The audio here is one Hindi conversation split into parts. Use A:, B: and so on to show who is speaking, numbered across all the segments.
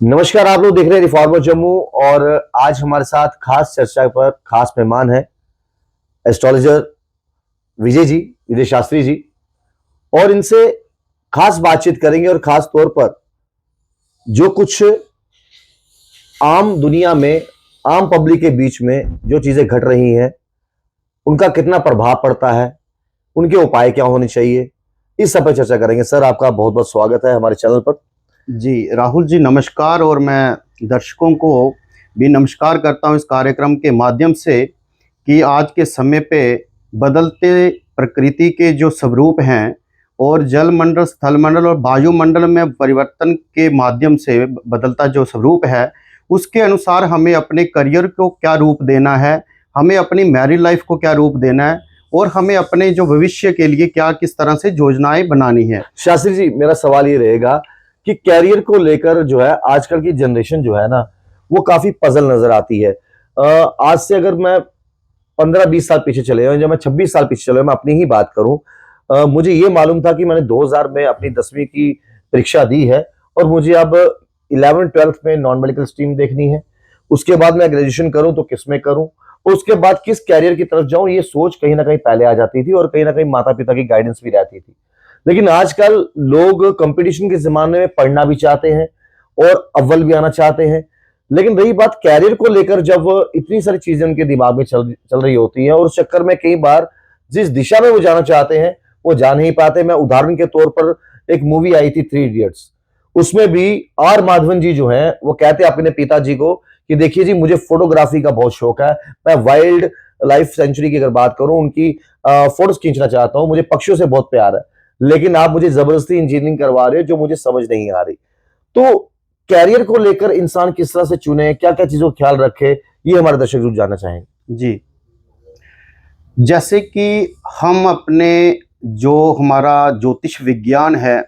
A: नमस्कार। आप लोग देख रहे हैं रिफॉर्मर जम्मू और आज हमारे साथ खास चर्चा पर खास मेहमान है एस्ट्रोलॉजर विजय जी, विजय शास्त्री जी। और इनसे खास बातचीत करेंगे और खास तौर पर जो कुछ आम दुनिया में, आम पब्लिक के बीच में जो चीजें घट रही हैं, उनका कितना प्रभाव पड़ता है, उनके उपाय क्या होने चाहिए, इस सब पर चर्चा करेंगे। सर, आपका बहुत बहुत स्वागत है हमारे चैनल पर।
B: जी राहुल जी, नमस्कार। और मैं दर्शकों को भी नमस्कार करता हूं इस कार्यक्रम के माध्यम से कि आज के समय पे बदलते प्रकृति के जो स्वरूप हैं और जलमंडल, स्थलमंडल और वायुमंडल में परिवर्तन के माध्यम से बदलता जो स्वरूप है, उसके अनुसार हमें अपने करियर को क्या रूप देना है, हमें अपनी मैरिड लाइफ को क्या रूप देना है और हमें अपने जो भविष्य के लिए क्या किस तरह से योजनाएं बनानी है।
A: शास्त्री जी, मेरा सवाल ये रहेगा कि कैरियर को लेकर जो है आजकल की जनरेशन जो है ना, वो काफी पजल नजर आती है। आज से अगर मैं 15-20 साल पीछे चले जाऊं, जब मैं 26 साल पीछे चले, मैं अपनी ही बात करूं, मुझे ये मालूम था कि मैंने 2000 में अपनी 10वीं की परीक्षा दी है और मुझे अब 11th-12th में नॉन मेडिकल स्ट्रीम देखनी है। उसके बाद मैं ग्रेजुएशन करूं तो किस में करूं, उसके बाद किस कैरियर की तरफ जाऊं, ये सोच कहीं ना कहीं पहले आ जाती थी और कहीं ना कहीं माता पिता की गाइडेंस भी रहती थी। लेकिन आजकल लोग कंपटीशन के जमाने में पढ़ना भी चाहते हैं और अव्वल भी आना चाहते हैं। लेकिन रही बात कैरियर को लेकर, जब इतनी सारी चीजें उनके दिमाग में चल रही होती हैं और उस चक्कर में कई बार जिस दिशा में वो जाना चाहते हैं वो जा नहीं पाते। मैं उदाहरण के तौर पर, एक मूवी आई थी 3 इडियट्स, उसमें भी आर माधवन जी जो हैं वो कहते हैं अपने पिताजी को कि देखिए जी, मुझे फोटोग्राफी का बहुत शौक है, मैं वाइल्ड लाइफ सेंचुरी की अगर बात करूं, उनकी फोटोज खींचना चाहता हूं, मुझे पक्षियों से बहुत प्यार है, लेकिन आप मुझे जबरदस्ती इंजीनियरिंग करवा रहे हो जो मुझे समझ नहीं आ रही। तो कैरियर को लेकर इंसान किस तरह से चुने, क्या क्या चीजों का ख्याल रखे, ये हमारे दर्शक जरूर जानना चाहेंगे।
B: जी, जैसे कि हम अपने जो हमारा ज्योतिष विज्ञान है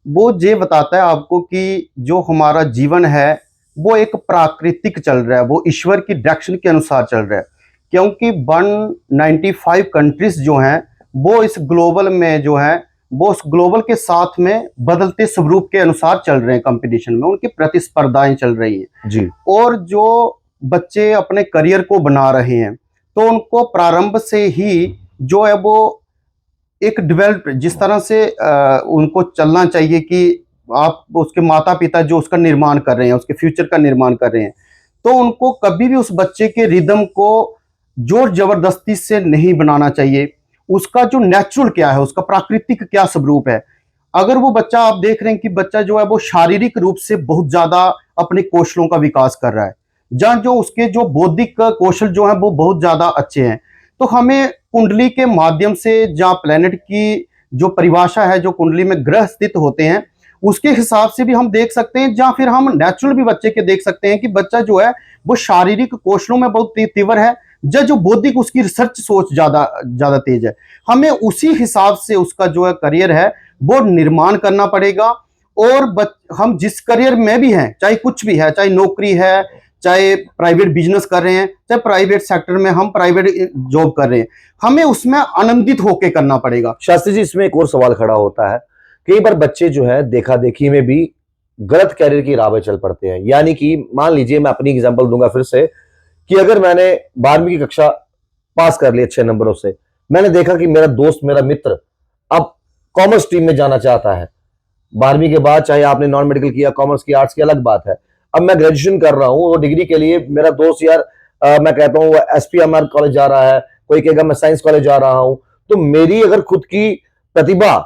B: वो ये बताता है आपको कि जो हमारा जीवन है वो एक प्राकृतिक चल रहा है, वो ईश्वर की डायरेक्शन के अनुसार चल रहा है। क्योंकि 195 कंट्रीज जो हैं वो इस ग्लोबल में जो है वो उस ग्लोबल के साथ में बदलते स्वरूप के अनुसार चल रहे हैं, कंपटीशन में उनकी प्रतिस्पर्धाएं चल रही हैं
A: जी।
B: और जो बच्चे अपने करियर को बना रहे हैं तो उनको प्रारंभ से ही जो है वो एक डेवलप जिस तरह से उनको चलना चाहिए कि आप उसके माता पिता जो उसका निर्माण कर रहे हैं, उसके फ्यूचर का निर्माण कर रहे हैं, तो उनको कभी भी उस बच्चे के रिदम को जोर जबरदस्ती से नहीं बनाना चाहिए। उसका जो नेचुरल क्या है, उसका प्राकृतिक क्या स्वरूप है। अगर वो बच्चा, आप देख रहे हैं कि बच्चा जो है वो शारीरिक रूप से बहुत ज्यादा अपने कौशलों का विकास कर रहा है, जहाँ जो उसके जो बौद्धिक कौशल जो है वो बहुत ज्यादा अच्छे हैं, तो हमें कुंडली के माध्यम से, जहाँ प्लेनेट की जो परिभाषा है, जो कुंडली में ग्रह स्थित होते हैं उसके हिसाब से भी हम देख सकते हैं, जहाँ फिर हम नेचुरल भी बच्चे के देख सकते हैं कि बच्चा जो है वो शारीरिक कौशलों में बहुत तीव्र है, जो बौद्धिक उसकी रिसर्च सोच ज्यादा ज्यादा तेज है। हमें उसी हिसाब से उसका जो है करियर है वो निर्माण करना पड़ेगा। और हम जिस करियर में भी हैं, चाहे कुछ भी है, चाहे नौकरी है, चाहे प्राइवेट बिजनेस कर रहे हैं, चाहे प्राइवेट सेक्टर में हम प्राइवेट जॉब कर रहे हैं, हमें उसमें आनंदित होकर करना पड़ेगा।
A: शास्त्री जी, इसमें एक और सवाल खड़ा होता है, कई बार बच्चे जो है देखा देखी में भी गलत कैरियर की राह पे चल पड़ते हैं। यानी कि मान लीजिए, मैं अपनी एग्जांपल दूंगा फिर से, कि अगर मैंने 12वीं की कक्षा पास कर ली अच्छे नंबरों से, मैंने देखा कि मेरा दोस्त, मेरा मित्र अब कॉमर्स स्ट्रीम में जाना चाहता है। 12वीं के बाद चाहे आपने नॉन मेडिकल किया, कॉमर्स की, आर्ट्स की, अलग बात है। अब मैं ग्रेजुएशन कर रहा हूं और डिग्री के लिए मेरा दोस्त यार, मैं कहता हूं वो SPMR कॉलेज जा रहा है, कोई कहेगा मैं साइंस कॉलेज जा रहा हूं। तो मेरी अगर खुद की प्रतिभा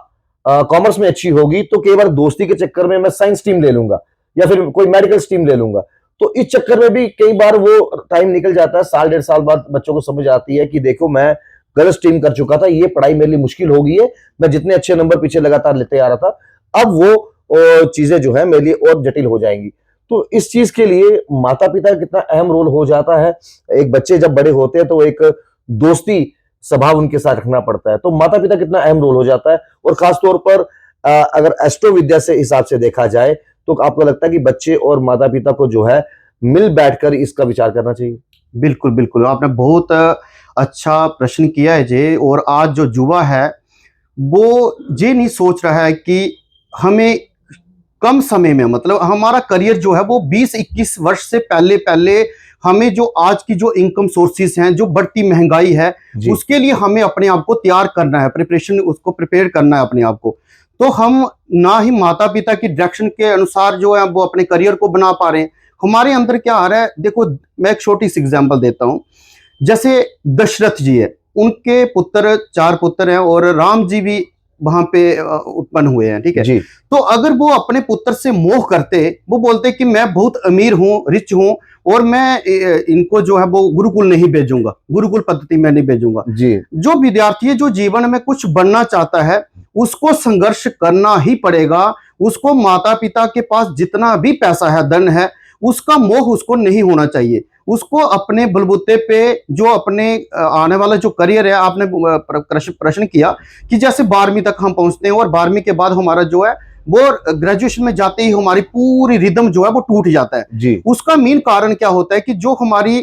A: कॉमर्स में अच्छी होगी तो कई बार दोस्ती के चक्कर में मैं साइंस स्ट्रीम ले लूंगा या फिर कोई मेडिकल स्ट्रीम ले लूंगा। तो इस चक्कर में भी कई बार वो टाइम निकल जाता है, साल 1.5 साल बाद बच्चों को समझ आती है कि देखो, मैं गलत स्ट्रीम कर चुका था, ये पढ़ाई मेरे लिए मुश्किल हो गई है, मैं जितने अच्छे नंबर पीछे लगातार लेते आ रहा था, अब वो चीजें जो है मेरे लिए और जटिल हो जाएंगी। तो इस चीज के लिए माता पिता का कितना अहम रोल हो जाता है। एक बच्चे जब बड़े होते हैं तो एक दोस्ती स्वभाव उनके साथ रखना पड़ता है, तो माता पिता कितना अहम रोल हो जाता है। और खासतौर पर अगर एस्ट्रो विद्या से हिसाब से देखा जाए तो आपको लगता है कि बच्चे और माता पिता को जो है मिल बैठकर इसका विचार करना चाहिए?
B: बिल्कुल बिल्कुल, आपने बहुत अच्छा प्रश्न किया है जी। और आज जो युवा है वो ये नहीं सोच रहा है कि हमें कम समय में, मतलब हमारा करियर जो है वो 20-21 वर्ष से पहले पहले हमें जो आज की जो इनकम सोर्सेज हैं, जो बढ़ती महंगाई है,
A: जी
B: उसके लिए हमें अपने आप को तैयार करना है, प्रिपरेशन उसको प्रिपेयर करना है अपने आप को। तो हम ना ही माता पिता की डायरेक्शन के अनुसार जो है वो अपने करियर को बना पा रहे हैं। हमारे अंदर क्या आ रहा है, देखो मैं एक छोटी सी एग्जांपल देता हूं। जैसे दशरथ जी है, उनके पुत्र 4 पुत्र हैं और राम जी भी वहां पे उत्पन्न हुए हैं, ठीक है।
A: जी
B: तो अगर वो अपने पुत्र से मोह करते, वो बोलते कि मैं बहुत अमीर हूँ, रिच हूँ, और मैं इनको जो है वो गुरुकुल नहीं भेजूंगा, गुरुकुल पद्धति में नहीं भेजूंगा।
A: जी
B: जो विद्यार्थी है, जो जीवन में कुछ बनना चाहता है, उसको संघर्ष करना ही पड़ेगा। उसको माता पिता के पास जितना भी पैसा है, धन है, उसका मोह उसको नहीं होना चाहिए। उसको अपने बलबूते पे जो अपने आने वाला जो करियर है, आपने प्रश्न किया कि जैसे 12वीं तक हम पहुंचते हैं और 12वीं के बाद हमारा जो है वो ग्रेजुएशन में जाते ही हमारी पूरी रिदम जो है वो टूट जाता है।
A: जी
B: उसका मेन कारण क्या होता है कि जो हमारी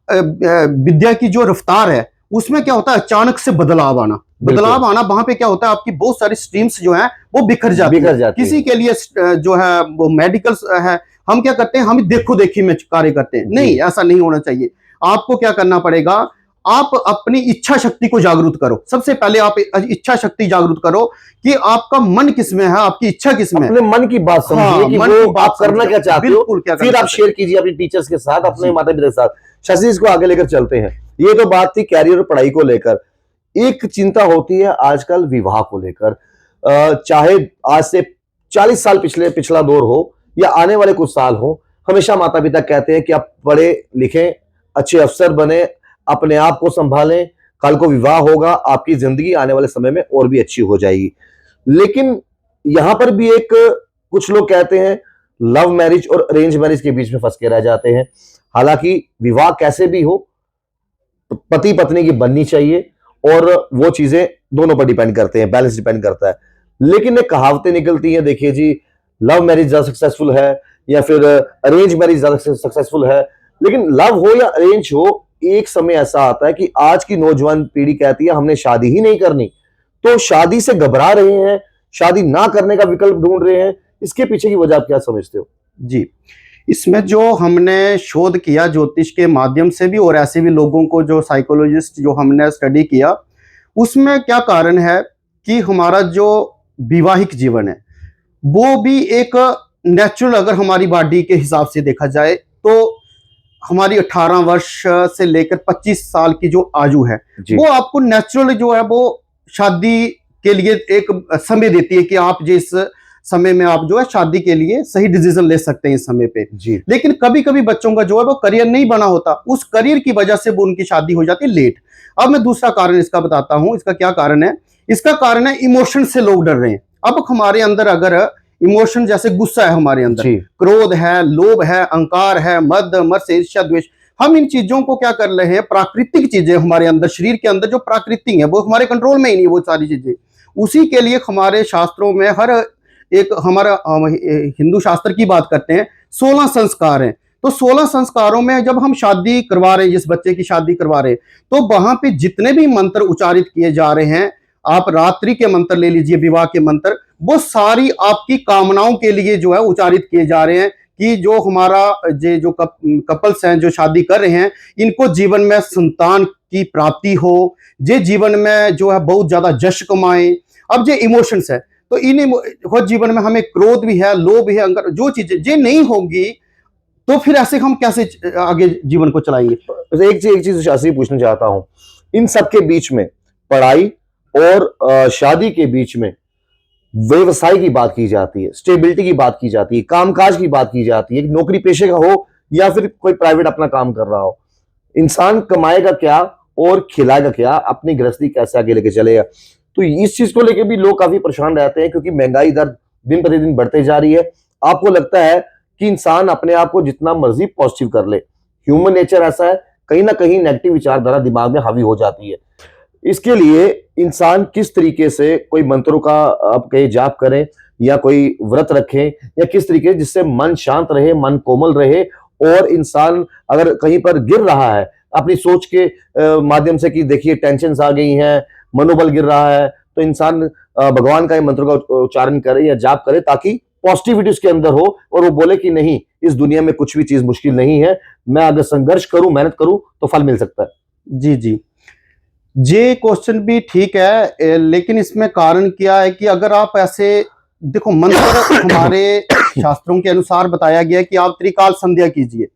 B: विद्या की जो रफ्तार है, उसमें क्या होता है, अचानक से बदलाव आना। बदलाव आना, वहां पे क्या होता है, आपकी बहुत सारी स्ट्रीम्स जो है वो बिखर जाती है। किसी के लिए जो है वो मेडिकल है, हम क्या करते हैं, हम देखो देखी में कार्य करते हैं। नहीं, ऐसा नहीं होना चाहिए। आपको क्या करना पड़ेगा, आप अपनी इच्छा शक्ति को जागरूक करो। सबसे पहले आप इच्छा शक्ति जागरूक करो कि आपका मन किसमें है, आपकी इच्छा किसमें है।
A: अपने मन की बात समझिए
B: हाँ,
A: कि
B: मन
A: वो
B: की बात
A: आप करना क्या चाहते हो,
B: बिल्कुल क्या
A: फिर
B: करना
A: आप शेयर कीजिए अपने टीचर्स के साथ, अपने
B: जी।
A: माता पिता के साथ। शशि, इसको आगे लेकर चलते हैं। ये तो बात थी कैरियर और पढ़ाई को लेकर। एक चिंता होती है आजकल विवाह को लेकर। चाहे आज से 40 साल पिछला दौर हो या आने वाले कुछ साल हो, हमेशा माता पिता कहते हैं कि आप पढ़े लिखें, अच्छे अफसर बने, अपने आप को संभालें, कल को विवाह होगा, आपकी जिंदगी आने वाले समय में और भी अच्छी हो जाएगी। लेकिन यहां पर भी एक कुछ लोग कहते हैं लव मैरिज और अरेंज मैरिज के बीच में फंस के रह जाते हैं। हालांकि विवाह कैसे भी हो, पति पत्नी की बननी चाहिए और वो चीजें दोनों पर डिपेंड करते हैं, बैलेंस डिपेंड करता है। लेकिन एक कहावतें निकलती हैं, देखिए जी, लव मैरिज ज्यादा सक्सेसफुल है या फिर अरेंज मैरिज ज्यादा सक्सेसफुल है। लेकिन लव हो या अरेंज हो, एक समय ऐसा आता है कि आज की नौजवान पीढ़ी कहती है हमने शादी ही नहीं करनी, तो शादी से घबरा रहे हैं, शादी ना करने का विकल्प ढूंढ रहे हैं। इसके पीछे की वजह आप क्या समझते हो?
B: जी, इसमें जो हमने शोध किया ज्योतिष के माध्यम से भी, और ऐसे भी लोगों को जो साइकोलॉजिस्ट जो हमने स्टडी किया, उसमें क्या कारण है कि हमारा जो विवाहिक जीवन है वो भी एक नेचुरल, अगर हमारी बॉडी के हिसाब से देखा जाए तो हमारी 18 वर्ष से लेकर 25 साल की जो आयु है, वो आपको नेचुरल जो है वो शादी के लिए एक समय देती है कि आप जिस समय में आप जो है शादी के लिए सही डिसीजन ले सकते हैं इस समय पे
A: जी।
B: लेकिन कभी कभी बच्चों का जो है वो करियर नहीं बना होता, उस करियर की वजह से वो उनकी शादी हो जाती है लेट। अब मैं दूसरा कारण इसका बताता हूं, इसका क्या कारण है। इसका कारण है इमोशन से लोग डर रहे हैं। अब हमारे अंदर अगर इमोशन जैसे गुस्सा है, हमारे अंदर क्रोध है, लोभ है, अहंकार है, मद मत्सर्य ईर्ष्या द्वेष, हम इन चीजों को क्या कर रहे हैं, प्राकृतिक चीजें हमारे अंदर, शरीर के अंदर जो प्राकृतिक है वो हमारे कंट्रोल में ही नहीं है वो सारी चीजें। उसी के लिए हमारे शास्त्रों में हर एक, हमारा हिंदू शास्त्र की बात करते हैं, 16 संस्कार हैं। तो 16 संस्कारों में जब हम शादी करवा रहे हैं, जिस बच्चे की शादी करवा रहे हैं, तो वहां पे जितने भी मंत्र उच्चारित किए जा रहे हैं, आप रात्रि के मंत्र ले लीजिए, विवाह के मंत्र, वो सारी आपकी कामनाओं के लिए जो है उच्चारित किए जा रहे हैं कि जो हमारा जो कपल्स हैं जो शादी कर रहे हैं, इनको जीवन में संतान की प्राप्ति हो, जे जीवन में जो है बहुत ज्यादा यश कमाएं। अब जो इमोशंस है, तो इन जीवन में हमें क्रोध भी है, लोभ भी है, जो चीजें जे नहीं होंगी तो फिर ऐसे हम कैसे आगे जीवन को चलाएंगे।
A: एक चीज शास्त्री पूछना चाहता हूं, इन सब के बीच में पढ़ाई और शादी के बीच में व्यवसाय की बात की जाती है, स्टेबिलिटी की बात की जाती है, कामकाज की बात की जाती है, नौकरी पेशे का हो या फिर कोई प्राइवेट अपना काम कर रहा हो, इंसान कमाएगा क्या और खिलाएगा क्या, अपनी गृहस्थी कैसे आगे लेके चलेगा। तो इस चीज को लेकर भी लोग काफी परेशान रहते हैं, क्योंकि महंगाई दर दिन प्रतिदिन बढ़ते जा रही है। आपको लगता है कि इंसान अपने आप को जितना मर्जी पॉजिटिव कर ले, ह्यूमन नेचर ऐसा है, कहीं ना कहीं नेगेटिव विचारधारा दिमाग में हावी हो जाती है। इसके लिए इंसान किस तरीके से कोई मंत्रों का आप कहीं जाप करें या कोई व्रत रखें, या किस तरीके जिससे मन शांत रहे, मन कोमल रहे, और इंसान अगर कहीं पर गिर रहा है अपनी सोच के माध्यम से कि देखिए टेंशन आ गई हैं, मनोबल गिर रहा है, तो इंसान भगवान का मंत्रों का उच्चारण करे या जाप करे ताकि पॉजिटिविटी उसके अंदर हो और वो बोले कि नहीं, इस दुनिया में कुछ भी चीज मुश्किल नहीं है, मैं अगर संघर्ष करूं, मेहनत करूं तो फल मिल सकता है।
B: जी जी, ये क्वेश्चन भी ठीक है, लेकिन इसमें कारण क्या है कि अगर आप ऐसे देखो, मंत्र हमारे शास्त्रों के अनुसार बताया गया है कि आप त्रिकाल संध्या कीजिए,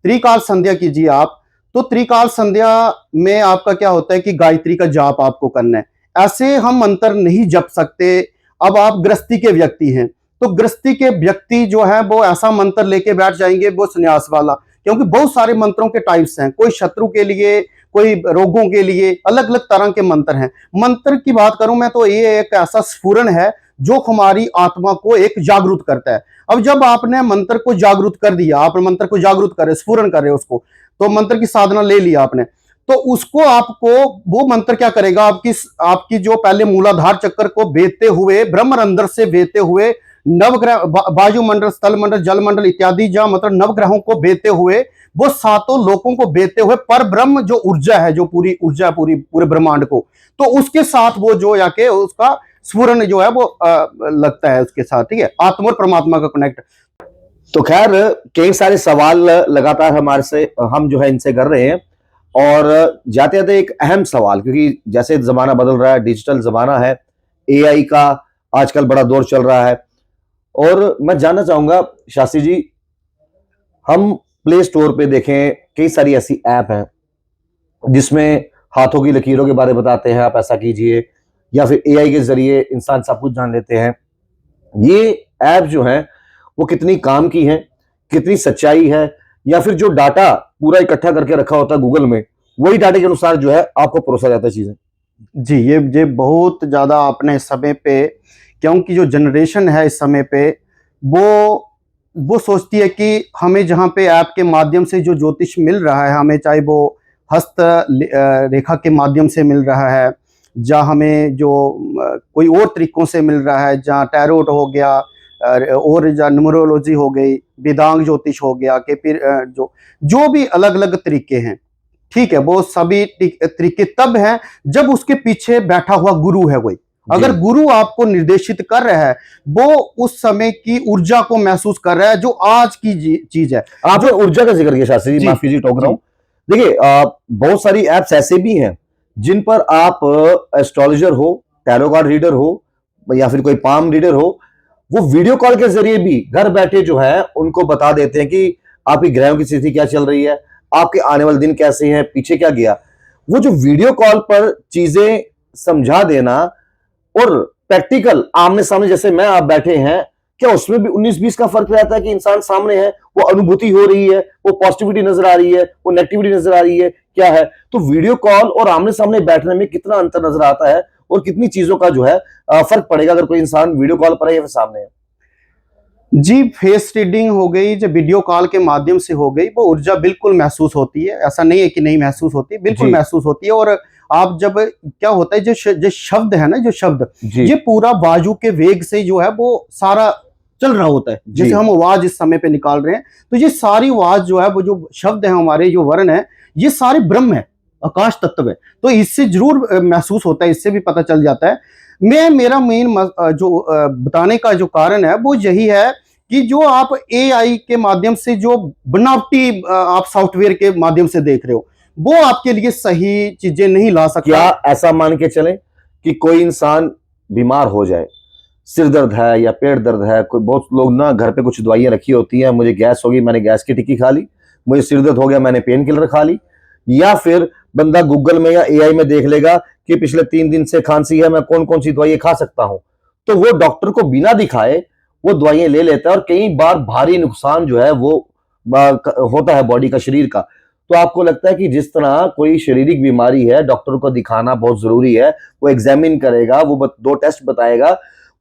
B: त्रिकाल संध्या कीजिए आप। तो त्रिकाल संध्या में आपका क्या होता है कि गायत्री का जाप आपको करना है। ऐसे हम मंत्र नहीं जप सकते। अब आप गृहस्थी के व्यक्ति हैं, तो गृहस्थी के व्यक्ति जो है वो ऐसा मंत्र लेके बैठ जाएंगे, वो संन्यास वाला, क्योंकि बहुत सारे मंत्रों के टाइप्स हैं, कोई शत्रु के लिए, कोई रोगों के लिए, अलग अलग तरह के मंत्र हैं। मंत्र की बात करूं मैं तो ये एक ऐसा स्फुरन है जो हमारी आत्मा को एक जागरूक करता है। अब जब आपने मंत्र को जागरूक कर दिया, आप मंत्र को जागरूक कर रहे, स्फुरन कर रहे उसको, तो मंत्र की साधना ले लिया आपने, तो उसको आपको वो मंत्र क्या करेगा, आपकी जो पहले मूलाधार चक्कर को भेदते हुए, ब्रह्मरंध्र से भेदते हुए नवग्रह, वायुमंडल, स्थल मंडल, जल मंडल इत्यादि, जहां मतलब नवग्रहों को भेदते हुए, वो सातों लोकों को भेदते हुए पर ब्रह्म जो ऊर्जा है, जो पूरी ऊर्जा पूरे ब्रह्मांड को, तो उसके साथ वो जो जाके उसका स्फुरन जो है वो लगता है उसके साथ, ठीक है, आत्मा और परमात्मा का कनेक्ट।
A: तो खैर, कई सारे सवाल लगातार हमारे से हम जो है इनसे कर रहे हैं, और जाते जाते एक अहम सवाल, क्योंकि जैसे जमाना बदल रहा है, डिजिटल जमाना है, एआई का आजकल बड़ा दौर चल रहा है, और मैं जानना चाहूंगा शास्त्री जी, हम प्ले स्टोर पे देखें कई सारी ऐसी ऐप हैं जिसमें हाथों की लकीरों के बारे में बताते हैं, आप ऐसा कीजिए, या फिर एआई के जरिए इंसान सब कुछ जान लेते हैं। ये ऐप जो है वो कितनी काम की है, कितनी सच्चाई है, या फिर जो डाटा पूरा इकट्ठा करके रखा होता है गूगल में, वही डाटे के अनुसार जो है आपको परोसा जाता है चीजें।
B: जी, ये बहुत ज्यादा अपने समय पे, क्योंकि जो जनरेशन है इस समय पे, वो सोचती है कि हमें जहाँ पे ऐप के माध्यम से जो ज्योतिष मिल रहा है, हमें चाहे वो हस्त रेखा के माध्यम से मिल रहा है, जहाँ हमें जो कोई और तरीकों से मिल रहा है, जहाँ टैरोट हो गया, और जहाँ न्यूमरोलॉजी हो गई, वेदांग ज्योतिष हो गया, कि फिर जो भी अलग अलग तरीके हैं, ठीक है, वो सभी तरीके तब हैं जब उसके पीछे बैठा हुआ गुरु है कोई। अगर गुरु आपको निर्देशित कर रहा है, वो उस समय की ऊर्जा को महसूस कर रहा है, जो आज की चीज है।
A: आपने ऊर्जा का जिक्र किया शास्त्री जी, माफ कीजिए टोक रहा हूं। देखिए, बहुत सारी एप्स ऐसे भी हैं जिन पर आप एस्ट्रोलॉजर हो, टैरो कार्ड रीडर हो, या फिर कोई पाम रीडर हो, वो वीडियो कॉल के जरिए भी घर बैठे जो है उनको बता देते हैं कि आपकी ग्रहों की स्थिति क्या चल रही है, आपके आने वाले दिन कैसे हैं, पीछे क्या गया। वो जो वीडियो कॉल पर चीजें समझा देना और प्रैक्टिकल आमने सामने जैसे मैं आप बैठे हैं, क्या उसमें भी 19-20 का फर्क रहता है कि इंसान सामने है, वो अनुभूति हो रही है, वो पॉजिटिविटी नजर आ रही है, वो नेगेटिविटी नजर आ रही है, क्या है। तो वीडियो कॉल और आमने सामने बैठने में कितना अंतर नजर आता है, और कितनी चीजों का जो है फर्क पड़ेगा अगर कोई इंसान वीडियो कॉल पर है या फिर सामने है।
B: जी, फेस रीडिंग हो गई, जो वीडियो कॉल के माध्यम से हो गई, वो ऊर्जा बिल्कुल महसूस होती है, ऐसा नहीं है कि नहीं महसूस होती, बिल्कुल महसूस होती है। और आप जब क्या होता है, जो शब्द है ना, जो शब्द, ये पूरा वायु के वेग से जो है वो सारा चल रहा होता है। जैसे हम आवाज इस समय पे निकाल रहे हैं, तो ये सारी आवाज जो है, वो जो शब्द है, हमारे जो वर्ण है, ये सारे ब्रह्म है, आकाश तत्व है। तो इससे जरूर महसूस होता है, इससे भी पता चल जाता है। मेरा मेन जो बताने का जो कारण है वो यही है कि जो आप एआई के माध्यम से, जो बनावटी आप सॉफ्टवेयर के माध्यम से देख रहे हो, वो आपके लिए सही चीजें नहीं ला सकता।
A: क्या ऐसा मान के चलें कि कोई इंसान बीमार हो जाए, सिर दर्द है या पेट दर्द है, कोई बहुत लोग ना घर पे कुछ दवाइयां रखी होती हैं, मुझे गैस होगी मैंने गैस की टिक्की खा ली, मुझे सिर दर्द हो गया मैंने पेन किलर खा ली, या फिर बंदा गूगल में या एआई में देख लेगा कि पिछले 3 दिन से खांसी है, मैं कौन कौन सी दवाइयां खा सकता हूं, तो वो डॉक्टर को बिना दिखाए वो दवाइयां ले लेता है, और कई बार भारी नुकसान जो है वो होता है बॉडी का, शरीर का। तो आपको लगता है कि जिस तरह कोई शारीरिक बीमारी है, डॉक्टर को दिखाना बहुत जरूरी है, वो एग्जामिन करेगा, वो 2 टेस्ट बताएगा,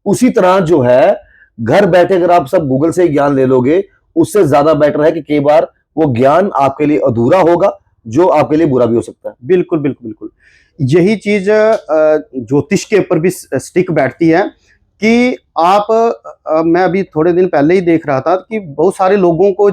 A: उसी तरह जो है घर बैठे अगर आप सब गूगल से ज्ञान ले लोगे, उससे ज्यादा बेटर है कि कई बार वो ज्ञान आपके लिए अधूरा होगा, जो आपके लिए बुरा भी हो सकता है।
B: बिल्कुल बिल्कुल बिल्कुल, यही चीज ज्योतिष के ऊपर भी स्टिक बैठती है कि आप मैं अभी थोड़े दिन पहले ही देख रहा था कि बहुत सारे लोगों को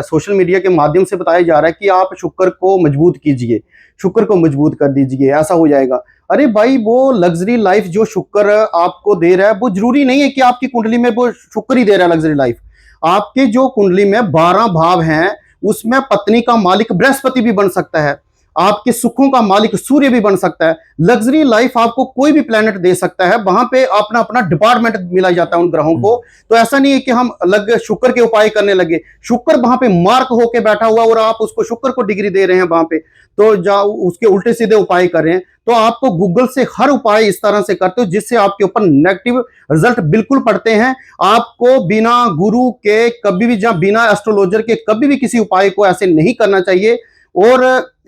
B: सोशल मीडिया के माध्यम से बताया जा रहा है कि आप शुक्र को मजबूत कीजिए, शुक्र को मजबूत कर दीजिए, ऐसा हो जाएगा। अरे भाई, वो लग्जरी लाइफ जो शुक्र आपको दे रहा है, वो जरूरी नहीं है कि आपकी कुंडली में वो शुक्र ही दे रहा है लग्जरी लाइफ। आपके जो कुंडली में 12 भाव हैं, उसमें पत्नी का मालिक बृहस्पति भी बन सकता है, आपके सुखों का मालिक सूर्य भी बन सकता है। लग्जरी लाइफ आपको कोई भी प्लेनेट दे सकता है, वहां पे अपना अपना डिपार्टमेंट मिला जाता है उन ग्रहों को। तो ऐसा नहीं है कि हम अलग शुक्र के उपाय करने लगे, शुक्र वहां पे मार्क होके बैठा हुआ और आप उसको शुक्र को डिग्री दे रहे हैं वहां पे, तो जाओ उसके उल्टे सीधे उपाय कर रहे हैं। तो आपको गूगल से हर उपाय इस तरह से करते हो जिससे आपके ऊपर नेगेटिव रिजल्ट बिल्कुल पड़ते हैं। आपको बिना गुरु के कभी भी, जहां बिना एस्ट्रोलॉजर के कभी भी किसी उपाय को ऐसे नहीं करना चाहिए। और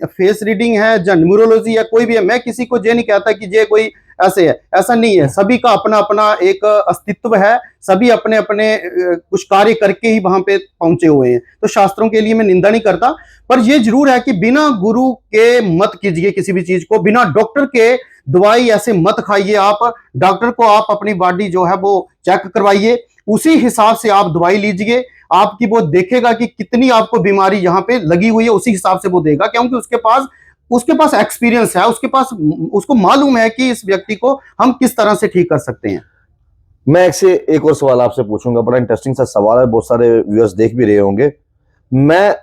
B: फेस रीडिंग है या न्यूमरोलॉजी है, कोई भी है, मैं किसी को ये नहीं कहता कि ये कोई ऐसे है, ऐसा नहीं है। सभी का अपना अपना एक अस्तित्व है, सभी अपने अपने कुछ कार्य करके ही वहां पे पहुंचे हुए हैं। तो शास्त्रों के लिए मैं निंदा नहीं करता, पर यह जरूर है कि बिना गुरु के मत कीजिए किसी भी चीज को, बिना डॉक्टर के दवाई ऐसे मत खाइए। आप डॉक्टर को आप अपनी बॉडी जो है वो चेक करवाइए, उसी हिसाब से आप दवाई लीजिए। आपकी वो देखेगा कि कितनी आपको बीमारी यहाँ पे लगी हुई है, उसी हिसाब से वो देगा, क्योंकि उसके पास एक्सपीरियंस है, उसको मालूम है कि इस व्यक्ति को हम किस तरह से ठीक कर सकते हैं।
A: मैं एक और सवाल आपसे पूछूंगा, बड़ा इंटरेस्टिंग सा सवाल है, बहुत सारे व्यूअर्स देख भी रहे होंगे। मैं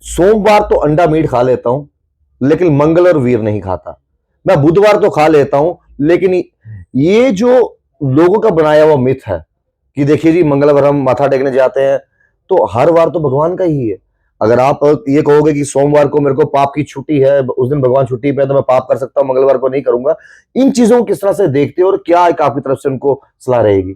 A: सोमवार तो अंडा मीट खा लेता हूं, लेकिन मंगल और वीर नहीं खाता। मैं बुधवार तो खा लेता हूं, लेकिन ये जो लोगों का बनाया हुआ मिथ है कि देखिए जी मंगलवार हम माथा टेकने जाते हैं, तो हर वार तो भगवान का ही है। अगर आप ये कहोगे कि सोमवार को मेरे को पाप की छुट्टी है, उस दिन भगवान छुट्टी पे है, तो मैं पाप कर सकता हूं, मंगलवार को नहीं करूंगा। इन चीजों को किस तरह से देखते हो और क्या एक आपकी तरफ से उनको सलाह रहेगी?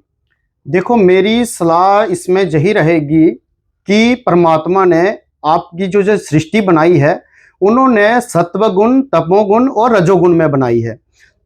B: देखो, मेरी सलाह इसमें यही रहेगी कि परमात्मा ने आपकी जो सृष्टि बनाई है, उन्होंने सत्वगुण, तमोगुण और रजोगुण में बनाई है।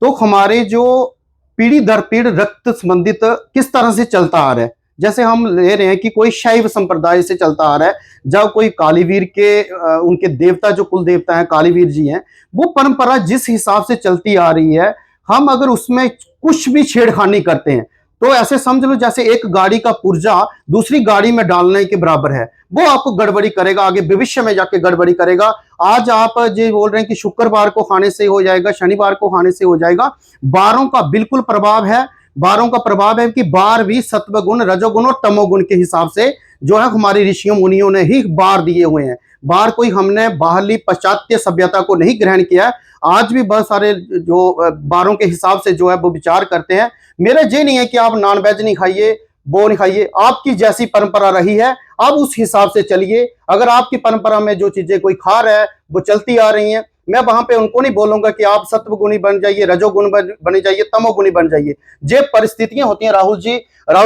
B: तो हमारे जो पीढ़ी दर पीढ़ी रक्त संबंधित किस तरह से चलता आ रहा है, जैसे हम ले रहे हैं कि कोई शैव संप्रदाय से चलता आ रहा है, जब कोई कालीवीर के उनके देवता जो कुल देवता हैं कालीवीर जी हैं, वो परंपरा जिस हिसाब से चलती आ रही है, हम अगर उसमें कुछ भी छेड़खानी करते हैं तो ऐसे समझ लो जैसे एक गाड़ी का पुर्जा दूसरी गाड़ी में डालने के बराबर है। वो आपको गड़बड़ी करेगा, आगे भविष्य में जाके गड़बड़ी करेगा। आज आप जो बोल रहे हैं कि शुक्रवार को खाने से हो जाएगा, शनिवार को खाने से हो जाएगा, बारों का बिल्कुल प्रभाव है। बारों का प्रभाव है कि बार भी सत्वगुण, रजोगुण और तमोगुण के हिसाब से जो है हमारी ऋषियों मुनियों ने ही बार दिए हुए हैं। बार कोई हमने बाहरली पाश्चात्य सभ्यता को नहीं ग्रहण किया। आज भी बहुत सारे जो बारों के हिसाब से जो है वो विचार करते हैं। मेरा ये नहीं है कि आप नॉन वेज नहीं खाइए, वो नहीं खाइए, आपकी जैसी परंपरा रही है आप उस हिसाब से चलिए। अगर आपकी परंपरा में जो चीजें कोई खा रहा है वो चलती आ रही हैं, मैं वहां पे उनको नहीं बोलूंगा कि आप सत्वगुणी बन जाइए, रजोगुण बन जाइए, तमोगुणी बन जाइए। ये परिस्थितियां होती हैं राहुल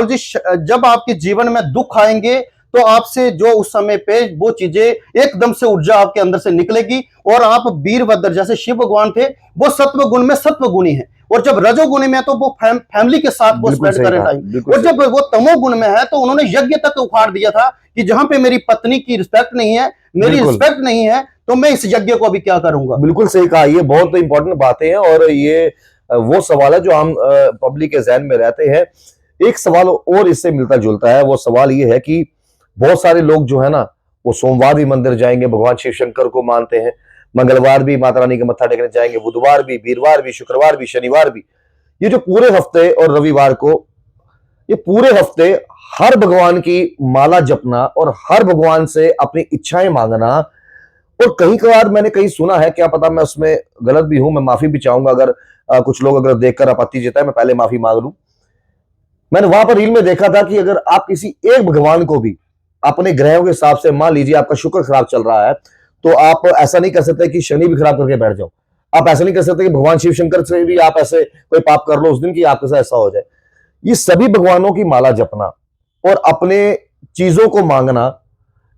B: जी। जब आपके जीवन में दुख आएंगे तो आपसे जो उस समय पे वो चीजें एकदम से ऊर्जा आपके अंदर से निकलेगी और आप वीरभद्र जैसे शिव भगवान थे, वो सत्व गुण में सत्वगुणी है। और जब रजोगुणी में तो वो फैमिली के साथ वो स्पेंड करें टाइम। और जब वो तमोगुण में है तो उन्होंने यज्ञ तक उखाड़ दिया था कि जहां पे मेरी पत्नी की रिस्पेक्ट नहीं है, मेरी रिस्पेक्ट नहीं है, तो मैं इस यज्ञ को अभी क्या करूंगा।
A: बिल्कुल सही कहा, ये बहुत इंपॉर्टेंट बातें हैं और ये वो सवाल है जो हम पब्लिक के जहन में रहते हैं। एक सवाल और इससे मिलता जुलता है, वो सवाल ये है कि बहुत सारे लोग जो है ना वो सोमवार भी मंदिर जाएंगे, भगवान शिव शंकर को मानते हैं, मंगलवार भी माता रानी के मत्था टेकने जाएंगे, बुधवार भी, वीरवार भी, शुक्रवार भी, शनिवार भी। ये जो पूरे हफ्ते और रविवार को, ये पूरे हफ्ते हर भगवान की माला जपना और हर भगवान से अपनी इच्छाएं मांगना। और कहीं कभार मैंने कहीं सुना है, क्या पता मैं उसमें गलत भी हूं, मैं माफी भी चाहूंगा अगर कुछ लोग अगर देखकर आपत्ति जताए, मैं पहले माफी मांग लूं। मैंने वहां पर रील में देखा था कि अगर आप किसी एक भगवान को भी अपने ग्रहों के हिसाब से, मान लीजिए आपका शुक्र खराब चल रहा है, तो आप ऐसा नहीं कर सकते कि शनि भी खराब करके बैठ जाओ। आप ऐसा नहीं कर सकते कि भगवान शिव शंकर से भी आप ऐसे कोई पाप कर लो उस दिन की आपके साथ ऐसा हो जाए। ये सभी भगवानों की माला जपना और अपने चीजों को मांगना,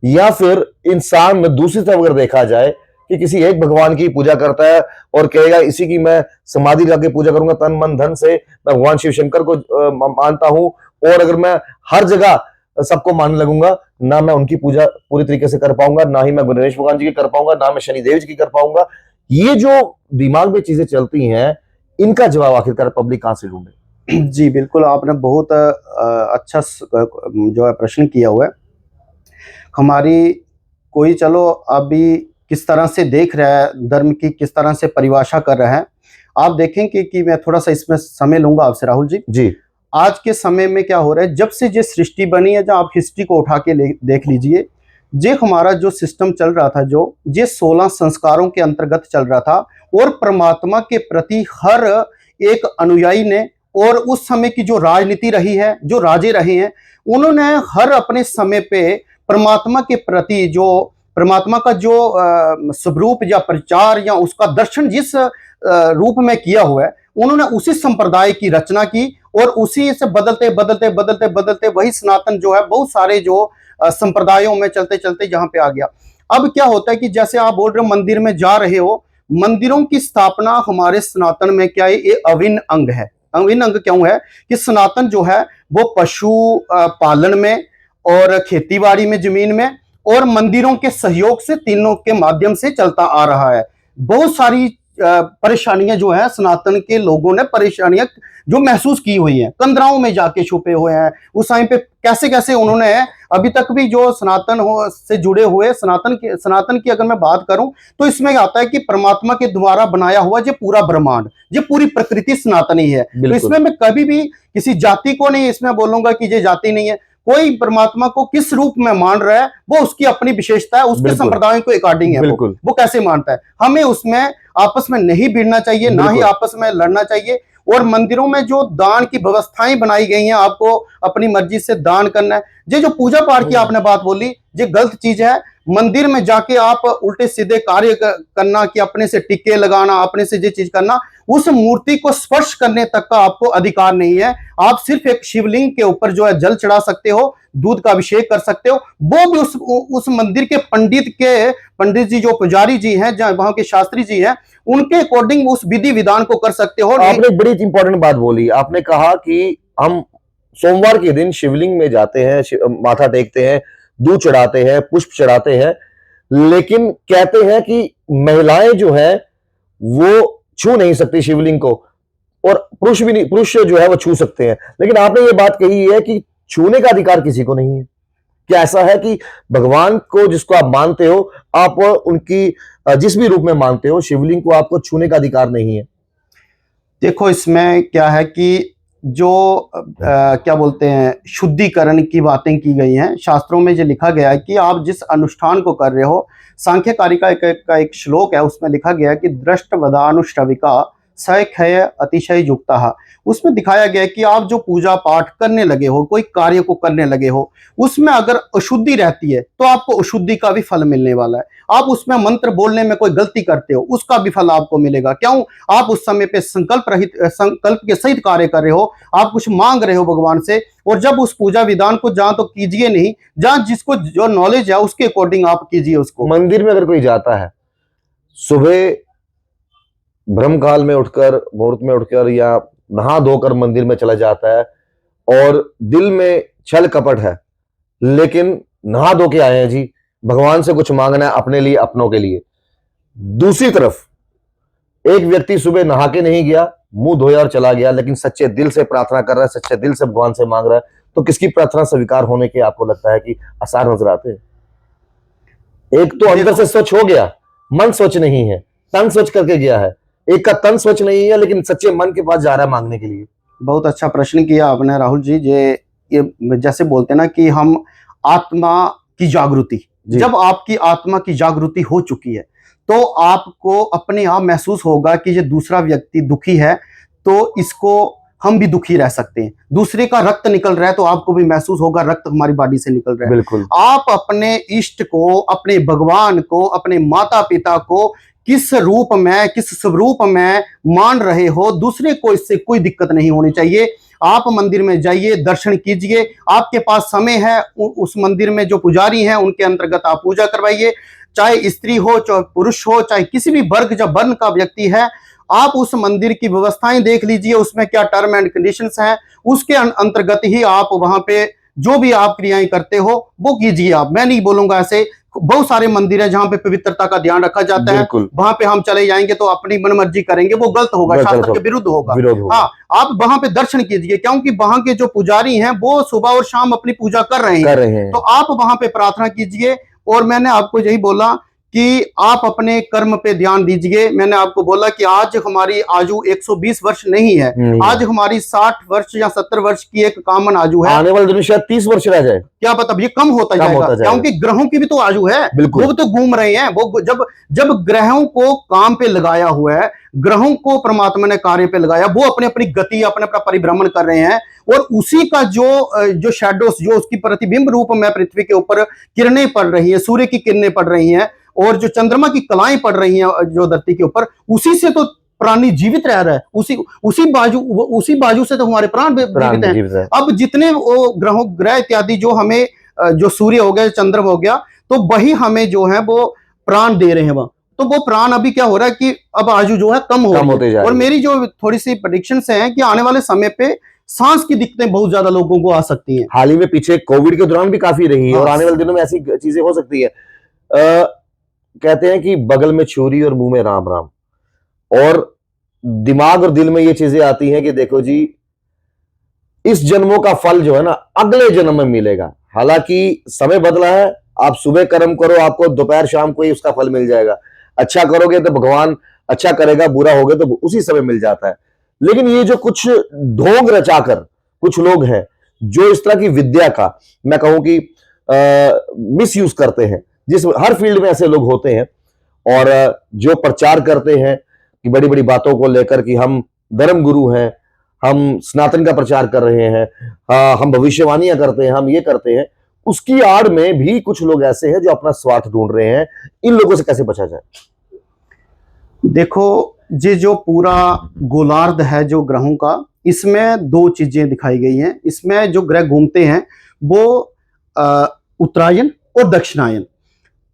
A: या फिर इंसान में दूसरी तरफ अगर देखा जाए कि किसी एक भगवान की पूजा करता है और कहेगा इसी की मैं समाधि लगा के पूजा करूंगा, तन मन धन से मैं भगवान शिव शंकर को मानता हूं, और अगर मैं हर जगह सबको मानने लगूंगा, ना मैं उनकी पूजा पूरी तरीके से कर पाऊंगा, ना ही मैं गणेश भगवान जी की कर पाऊंगा, ना मैं शनिदेव जी की कर पाऊंगा। ये जो दिमाग में चीजें चलती हैं, इनका जवाब आखिरकार पब्लिक कहां से ढूंढे?
B: जी, बिल्कुल आपने बहुत अच्छा जो है प्रश्न किया हुआ है। हमारी कोई चलो अभी किस तरह से देख रहा है, धर्म की किस तरह से परिभाषा कर रहा है। आप देखेंगे कि मैं थोड़ा-सा इसमें समय लूँगा आपसे राहुल जी।
A: जी,
B: आज के समय में क्या हो रहा है, जब से ये सृष्टि बनी है, जब आप हिस्ट्री को उठा के देख लीजिए, ये हमारा जो सिस्टम चल रहा था, जो ये 16 संस्कारों के अंतर्गत चल रहा था और परमात्मा के प्रति हर एक अनुयायी ने, और उस समय की जो राजनीति रही है, जो राजे रहे हैं, उन्होंने हर अपने समय पे परमात्मा के प्रति जो परमात्मा का जो स्वरूप या प्रचार या उसका दर्शन जिस रूप में किया हुआ है, उन्होंने उसी संप्रदाय की रचना की और उसी से बदलते बदलते बदलते बदलते वही सनातन जो है बहुत सारे जो संप्रदायों में चलते चलते यहाँ पे आ गया। अब क्या होता है कि जैसे आप बोल रहे हो मंदिर में जा रहे हो, मंदिरों की स्थापना हमारे सनातन में क्या है, ये अभिन्न अंग है। अभिन्न अंग क्यों है कि सनातन जो है वो पशु पालन में और खेतीबाड़ी में, जमीन में और मंदिरों के सहयोग से, तीनों के माध्यम से चलता आ रहा है। बहुत सारी परेशानियां जो है सनातन के लोगों ने परेशानियां जो महसूस की हुई है, कंदराओं में जाके छुपे हुए हैं। उस टाइम पे कैसे कैसे उन्होंने अभी तक भी जो सनातन हो से जुड़े हुए सनातन की अगर मैं बात करूं तो इसमें आता है कि परमात्मा के द्वारा बनाया हुआ ये पूरा ब्रह्मांड, ये पूरी प्रकृति सनातनी है। तो इसमें मैं कभी भी किसी जाति को नहीं इसमें बोलूंगा कि ये जाति नहीं है। कोई परमात्मा को किस रूप में मान रहा है वो उसकी अपनी विशेषता है, उसके संप्रदायों के अकॉर्डिंग है। वो कैसे मानता है, हमें उसमें आपस में नहीं भिड़ना चाहिए, ना ही आपस में लड़ना चाहिए। और मंदिरों में जो दान की व्यवस्थाएं बनाई गई हैं, आपको अपनी मर्जी से दान करना है। ये जो पूजा पाठ की आपने बात बोली, ये गलत चीज है। मंदिर में जाके आप उल्टे सीधे कार्य करना, कि अपने से टिक्के लगाना, अपने से ये चीज करना, उस मूर्ति को स्पर्श करने तक का आपको अधिकार नहीं है। आप सिर्फ एक शिवलिंग के ऊपर जो है जल चढ़ा सकते हो, दूध का अभिषेक कर सकते हो, वो भी उस मंदिर के पंडित जी जो पुजारी जी हैं, जहां वहां के शास्त्री जी हैं, उनके अकॉर्डिंग उस विधि विधान को कर सकते हो।
A: आपने एक बड़ी इंपॉर्टेंट बात बोली। आपने कहा कि हम सोमवार के दिन शिवलिंग में जाते हैं, माथा टेकते हैं, दूध चढ़ाते हैं, पुष्प चढ़ाते हैं, लेकिन कहते हैं कि महिलाएं जो है वो छू नहीं सकती शिवलिंग को, और पुरुष भी नहीं, पुरुष जो है वो छू सकते हैं। लेकिन आपने ये बात कही है कि छूने का अधिकार किसी को नहीं है। क्या ऐसा है कि भगवान को जिसको आप मानते हो, आप उनकी जिस भी रूप में मानते हो, शिवलिंग को आपको छूने का अधिकार नहीं है?
B: देखो इसमें क्या है कि जो क्या बोलते हैं, शुद्धिकरण की बातें की गई हैं शास्त्रों में। जो लिखा गया है कि आप जिस अनुष्ठान को कर रहे हो, सांख्य कारिका का एक श्लोक है, उसमें लिखा गया है कि दृष्टवदानुश्रविका सखय अतिशय युक्ता। उसमें दिखाया गया है कि आप जो पूजा पाठ करने लगे हो, कोई कार्य को करने लगे हो, उसमें अगर अशुद्धि रहती है तो आपको अशुद्धि का भी फल मिलने वाला है। आप उसमें मंत्र बोलने में कोई गलती करते हो, उसका भी फल आपको मिलेगा। क्यों? आप उस समय पे संकल्प के सहित कार्य कर रहे हो, आप कुछ मांग रहे हो भगवान से। और जब उस पूजा विधान को जहां तो कीजिए नहीं, जहां जिसको जो नॉलेज है उसके अकॉर्डिंग आप कीजिए उसको।
A: मंदिर में अगर कोई जाता है, सुबह ब्रह्म काल में उठकर, मुहूर्त में उठकर या नहा धोकर मंदिर में चला जाता है, और दिल में छल कपट है, लेकिन नहा धो के आए हैं जी, भगवान से कुछ मांगना है अपने लिए, अपनों के लिए। दूसरी तरफ एक व्यक्ति सुबह नहा के नहीं गया, मुंह धोया और चला गया, लेकिन सच्चे दिल से प्रार्थना कर रहा है, सच्चे दिल से भगवान से मांग रहा है, तो किसकी प्रार्थना स्वीकार होने के आपको लगता है कि आसार नजर आते हैं? एक तो अंदर से स्वच्छ हो गया, मन स्वच्छ नहीं है, तन स्वच्छ करके गया है। एक का तन स्वच्छ नहीं है, लेकिन सच्चे मन के पास जा रहा है मांगने के लिए।
B: बहुत अच्छा प्रश्न किया आपने राहुल जी। ये जैसे बोलते हैं ना कि हम आत्मा की जागृति, जब आपकी आत्मा की जागृति हो चुकी है तो आपको अपने आप महसूस होगा कि ये दूसरा व्यक्ति दुखी है तो इसको हम भी दुखी रह सकते हैं। दूसरे का रक्त निकल रहा है तो आपको भी महसूस होगा रक्त हमारी बॉडी से निकल रहा है।
A: बिल्कुल।
B: आप अपने इष्ट को, अपने भगवान को, अपने माता पिता को किस रूप में, किस स्वरूप में मान रहे हो, दूसरे को इससे कोई दिक्कत नहीं होनी चाहिए। आप मंदिर में जाइए, दर्शन कीजिए, आपके पास समय है, उस मंदिर में जो पुजारी हैं उनके अंतर्गत आप पूजा करवाइए। चाहे स्त्री हो, चाहे पुरुष हो, चाहे किसी भी वर्ग या वर्ण का व्यक्ति है, आप उस मंदिर की व्यवस्थाएं देख लीजिए, उसमें क्या टर्म एंड कंडीशंस हैं, उसके अंतर्गत ही आप वहां पे जो भी आप क्रियाएं करते हो वो कीजिए। आप, मैं नहीं बोलूंगा ऐसे बहुत सारे मंदिर है जहाँ पे पवित्रता का ध्यान रखा जाता है,
A: बिल्कुल
B: वहां पे हम चले जाएंगे तो अपनी मनमर्जी करेंगे, वो गलत होगा,
A: गलत
B: शास्त्र
A: होगा,
B: के विरुद्ध होगा।
A: विरोध होगा।
B: हाँ, आप वहां पे दर्शन कीजिए, क्योंकि वहां के जो पुजारी हैं वो सुबह और शाम अपनी पूजा कर रहे हैं, तो आप वहां पे प्रार्थना कीजिए। और मैंने आपको यही बोला कि आप अपने कर्म पे ध्यान दीजिए। मैंने आपको बोला कि आज हमारी आयु 120 वर्ष नहीं है, आज हमारी 60 वर्ष या 70 वर्ष की एक कॉमन आयु है।
A: आने वाले दिन में शायद 30 वर्ष रह जाए,
B: क्या पता, ये कम होता जाएगा, क्योंकि ग्रहों की भी तो आयु है, वो तो घूम रहे हैं। वो जब जब ग्रहों को काम पे लगाया हुआ है, ग्रहों को परमात्मा ने कार्य पे लगाया, वो अपने अपनी गति, अपने अपना परिभ्रमण कर रहे हैं, और उसी का जो शैडोस, जो उसकी प्रतिबिंब रूप में पृथ्वी के ऊपर किरणें पड़ रही है, सूर्य की किरणें पड़ रही हैं, और जो चंद्रमा की कलाएं पड़ रही हैं जो धरती के ऊपर, उसी से तो प्राणी जीवित रह रहा है, उसी बाजू से तो हमारे प्राण जीवित हैं। अब जितने ग्रह इत्यादि जो हमें, जो सूर्य हो गया, चंद्र हो गया, तो वही हमें जो है वो प्राण दे रहे हैं वहां। तो वो प्राण अभी क्या हो रहा है कि अब आयु जो है कम होते जा रही है। और मेरी जो थोड़ी सी प्रेडिक्शंस हैं कि आने वाले समय पे सांस की दिक्कतें बहुत ज्यादा लोगों को आ सकती हैं।
A: हाल ही में पीछे कोविड के दौरान भी काफी रही है, और आने वाले दिनों में ऐसी चीजें हो सकती है। कहते हैं कि बगल में छुरी और मुंह में राम राम, और दिमाग और दिल में ये चीजें आती हैं कि देखो जी, इस जन्मों का फल जो है ना अगले जन्म में मिलेगा। हालांकि समय बदला है, आप सुबह कर्म करो, आपको दोपहर शाम को ही उसका फल मिल जाएगा। अच्छा करोगे तो भगवान अच्छा करेगा, बुरा होगे तो उसी समय मिल जाता है। लेकिन ये जो कुछ ढोंग रचाकर कुछ लोग हैं जो इस तरह की विद्या का, मैं कहूं कि मिस यूज करते हैं, जिस हर फील्ड में ऐसे लोग होते हैं, और जो प्रचार करते हैं कि बड़ी बड़ी बातों को लेकर कि हम धर्म गुरु हैं, हम सनातन का प्रचार कर रहे हैं, हम भविष्यवाणियां करते हैं, हम ये करते हैं, उसकी आड़ में भी कुछ लोग ऐसे हैं जो अपना स्वार्थ ढूंढ रहे हैं। इन लोगों से कैसे बचा जाए?
B: देखो, ये जो पूरा गोलार्ध है जो ग्रहों का, इसमें दो चीजें दिखाई गई हैं। इसमें जो ग्रह घूमते हैं वो उत्तरायण और दक्षिणायन,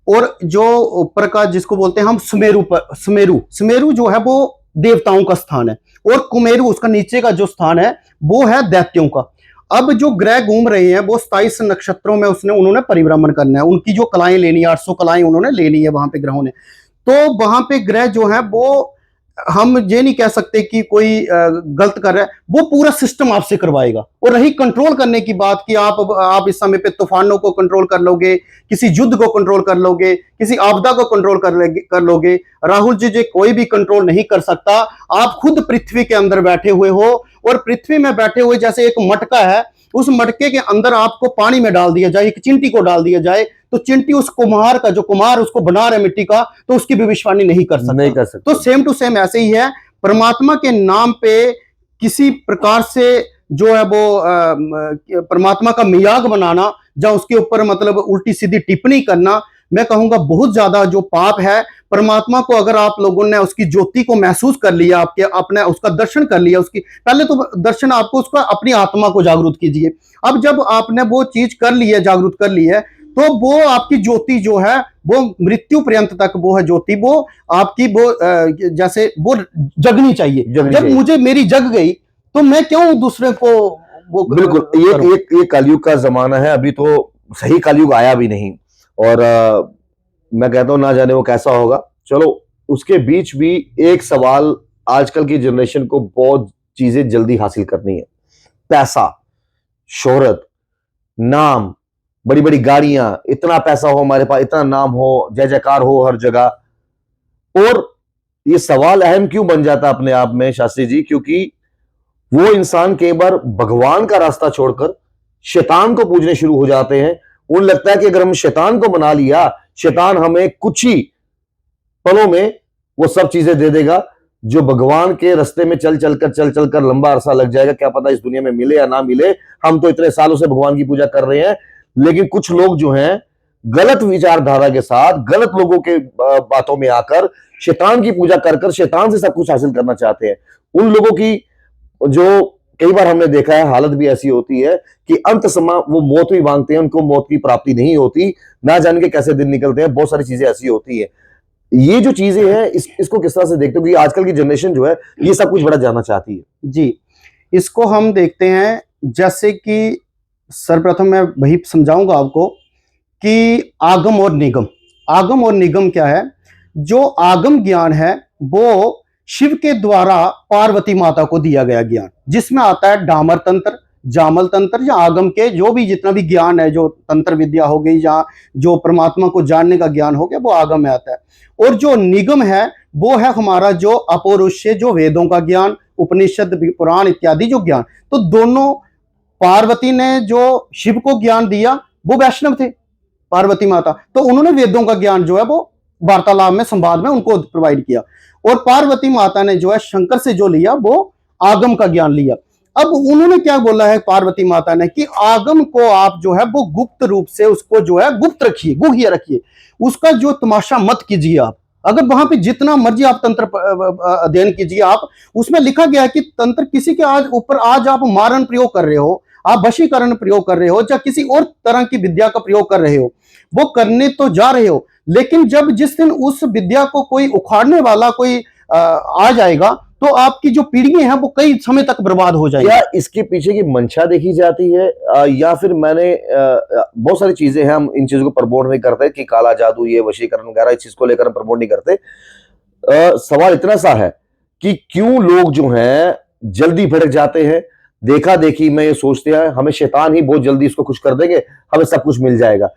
B: और जो ऊपर का जिसको बोलते हैं हम सुमेरु जो है वो देवताओं का स्थान है, और कुमेरु उसका नीचे का जो स्थान है वो है दैत्यों का। अब जो ग्रह घूम रहे हैं वो 27 नक्षत्रों में उन्होंने परिभ्रमण करना है, उनकी जो कलाएं लेनी है, 800 कलाएं उन्होंने लेनी है वहां पे ग्रहों ने। तो वहां पे ग्रह जो है वो, हम ये नहीं कह सकते कि कोई गलत कर रहा है, वो पूरा सिस्टम आपसे करवाएगा। और रही कंट्रोल करने की बात कि आप इस समय पे तूफानों को कंट्रोल कर लोगे, किसी युद्ध को कंट्रोल कर लोगे, किसी आपदा को कंट्रोल कर लोगे, राहुल जी कोई भी कंट्रोल नहीं कर सकता। आप खुद पृथ्वी के अंदर बैठे हुए हो, और पृथ्वी में बैठे हुए जैसे एक मटका है, उस मटके के अंदर आपको पानी में डाल दिया जाए, एक चिंटी को डाल दिया जाए, तो चिंटी उस कुम्हार का, जो कुम्हार उसको बना रहा है मिट्टी का, तो उसकी भविष्यवाणी नहीं कर सकता। तो सेम टू सेम ऐसे ही है, परमात्मा के नाम पे किसी प्रकार से जो है वो परमात्मा का मजाक बनाना, या उसके ऊपर मतलब उल्टी सीधी टिप्पणी करना, मैं कहूंगा बहुत ज्यादा जो पाप है। परमात्मा को अगर आप लोगों ने उसकी ज्योति को महसूस कर लिया, आपने उसका दर्शन कर लिया, उसकी पहले तो दर्शन आपको उसका अपनी आत्मा को जागरूक कीजिए। अब जब आपने वो चीज कर ली है, जागरूक कर ली है, तो वो आपकी ज्योति जो है वो मृत्यु पर्यंत तक वो है ज्योति, वो आपकी वो जैसे वो जगनी चाहिए। जब मुझे मेरी जग गई तो मैं क्यों दूसरे को वो,
A: बिल्कुल ये कलयुग का जमाना है, अभी तो सही कलयुग आया भी नहीं, और मैं कहता हूं ना जाने वो कैसा होगा। चलो, उसके बीच भी एक सवाल, आजकल की जनरेशन को बहुत चीजें जल्दी हासिल करनी है, पैसा, शोहरत, नाम, बड़ी बड़ी गाड़ियां, इतना पैसा हो हमारे पास, इतना नाम हो, जय जयकार हो हर जगह। और ये सवाल अहम क्यों बन जाता अपने आप में शास्त्री जी? क्योंकि वो इंसान कई बार भगवान का रास्ता छोड़कर शैतान को पूजने शुरू हो जाते हैं। उन्हें लगता है कि अगर हम शैतान को बना लिया, शैतान हमें कुछ ही पलों में वो सब चीजें दे देगा जो भगवान के रास्ते में चल चलकर लंबा अरसा लग जाएगा। क्या पता इस दुनिया में मिले या ना मिले, हम तो इतने सालों से भगवान की पूजा कर रहे हैं। लेकिन कुछ लोग जो हैं गलत विचारधारा के साथ, गलत लोगों के बातों में आकर शैतान की पूजा कर शैतान से सब कुछ हासिल करना चाहते हैं। उन लोगों की जो कई बार हमने देखा है हालत भी ऐसी होती है कि अंत समय वो मौत भी मांगते हैं, उनको मौत की प्राप्ति नहीं होती, ना जान के कैसे दिन निकलते हैं। बहुत सारी चीजें ऐसी होती है। ये जो चीजें हैं इसको किस तरह से देखते हो? क्योंकि आजकल की जनरेशन जो है ये सब कुछ बड़ा जानना चाहती है।
B: जी, इसको हम देखते हैं, जैसे कि सर्वप्रथम मैं वही समझाऊंगा आपको कि आगम और निगम। आगम और निगम क्या है? जो आगम ज्ञान है वो शिव के द्वारा पार्वती माता को दिया गया ज्ञान, जिसमें आता है डामर तंत्र, जामल तंत्र, या आगम के जो भी जितना भी ज्ञान है, जो तंत्र विद्या हो गई या जो परमात्मा को जानने का ज्ञान हो गया, वो आगम में आता है। और जो निगम है वो है हमारा जो अपौरुषेय, जो वेदों का ज्ञान, उपनिषद, पुराण इत्यादि जो ज्ञान। तो दोनों, पार्वती ने जो शिव को ज्ञान दिया वो वैष्णव थे, पार्वती माता, तो उन्होंने वेदों का ज्ञान जो है वो वार्तालाप में, संवाद में उनको प्रोवाइड किया। और पार्वती माता ने जो है शंकर से जो लिया वो आगम का ज्ञान लिया। अब उन्होंने क्या बोला है पार्वती माता ने कि आगम को आप जो है वो गुप्त रूप से उसको जो है गुप्त रखिए, गुह्य रखिए, उसका जो तमाशा मत कीजिए आप। अगर वहां पे जितना मर्जी आप तंत्र अध्ययन कीजिए, आप उसमें लिखा गया है कि तंत्र किसी के आज ऊपर आज आप मारण प्रयोग कर रहे हो, आप वशीकरण प्रयोग कर रहे हो, या किसी और तरह की विद्या का प्रयोग कर रहे हो, वो करने तो जा रहे हो, लेकिन जब जिस दिन उस विद्या को कोई उखाड़ने वाला कोई आ जाएगा तो आपकी जो पीढ़ी है वो कई समय तक बर्बाद हो जाएगी।
A: क्या इसके पीछे की मंशा देखी जाती है, या फिर मैंने बहुत सारी चीजें हैं, हम इन चीजों को प्रमोट नहीं करते कि काला जादू, ये वशीकरण वगैरह, इस चीज को लेकर हम प्रमोट नहीं करते। सवाल इतना सा है कि क्यों लोग जो हैं जल्दी भड़क जाते हैं, देखा देखी में ये सोचते हैं हमें शैतान ही बहुत जल्दी इसको खुश कर देंगे, हमें सब कुछ मिल जाएगा।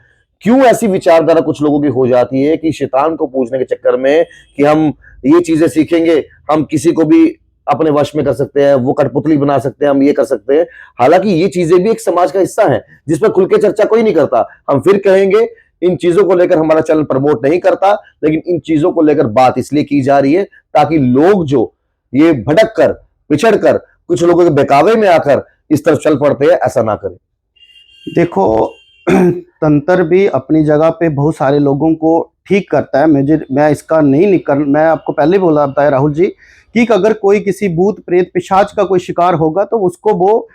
A: क्यों ऐसी विचारधारा कुछ लोगों की हो जाती है कि शैतान को पूजने के चक्कर में कि हम ये चीजें सीखेंगे, हम किसी को भी अपने वश में कर सकते हैं, वो कठपुतली बना सकते हैं, हम ये कर सकते हैं। हालांकि ये चीजें भी एक समाज का हिस्सा है जिस पर खुल के चर्चा कोई नहीं करता। हम फिर कहेंगे इन चीजों को लेकर हमारा चैनल प्रमोट नहीं करता, लेकिन इन चीजों को लेकर बात इसलिए की जा रही है ताकि लोग जो ये भटक कर, पिछड़ कर, कुछ लोगों के बहकावे में आकर इस तरफ चल पड़ते हैं, ऐसा ना करें।
B: देखो, तंत्र भी अपनी जगह पे बहुत सारे लोगों को ठीक करता है। मैं इसका नहीं निकल, मैं आपको पहले बोला बताया राहुल जी कि अगर कोई किसी भूत प्रेत पिशाच का कोई शिकार होगा तो उसको वो,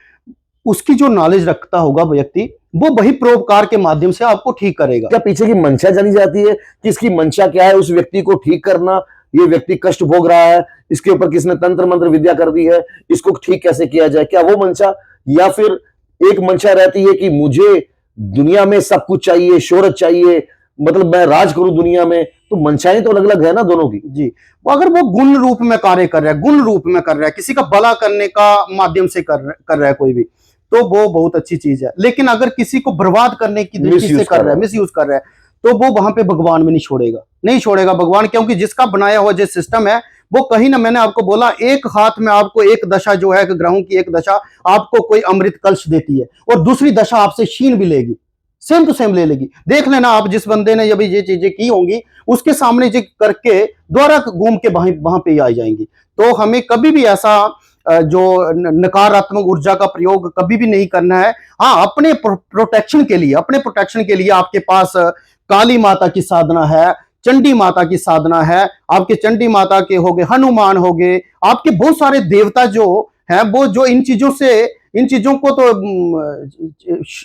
B: उसकी जो नॉलेज रखता होगा व्यक्ति, वो वही परोपकार के माध्यम से आपको ठीक करेगा।
A: क्या पीछे की मंशा जानी जाती है कि इसकी मंशा क्या है? उस व्यक्ति को ठीक करना, ये व्यक्ति कष्ट भोग रहा है, इसके ऊपर किसने तंत्र मंत्र विद्या कर दी है, इसको ठीक कैसे किया जाए, क्या वो मंशा? या फिर एक मंशा रहती है कि मुझे दुनिया में सब कुछ चाहिए, शोहरत चाहिए, मतलब मैं राज करूं दुनिया में? तो मंशाएं तो अलग अलग है ना दोनों की।
B: जी, वो अगर वो गुण रूप में कार्य कर रहा है, गुण रूप में कर रहा है, किसी का भला करने का माध्यम से कर रहा है कोई भी, तो वो बहुत अच्छी चीज है। लेकिन अगर किसी को बर्बाद करने की दृष्टि से कर रहा है, मिसयूज कर रहा है, तो वो वहां पे भगवान में नहीं छोड़ेगा, नहीं छोड़ेगा भगवान, क्योंकि जिसका बनाया हुआ जो सिस्टम है वो कहीं ना, मैंने आपको बोला, एक हाथ में आपको एक दशा जो है, ग्रहों की एक दशा आपको कोई अमृत कलश देती है और दूसरी दशा आपसे छीन भी लेगी, सेम टू सेम ले लेगी। देख लेना आप, जिस बंदे ने जब ये चीजें की होंगी उसके सामने जो करके दोबारा घूम के वहां पे आ जाएंगी। तो हमें कभी भी ऐसा जो नकारात्मक ऊर्जा का प्रयोग कभी भी नहीं करना है। हाँ, अपने प्रोटेक्शन के लिए, अपने प्रोटेक्शन के लिए आपके पास काली माता की साधना है, चंडी माता की साधना है, आपके चंडी माता के हो गए, हनुमान हो गए, आपके बहुत सारे देवता जो हैं वो जो इन चीजों को तो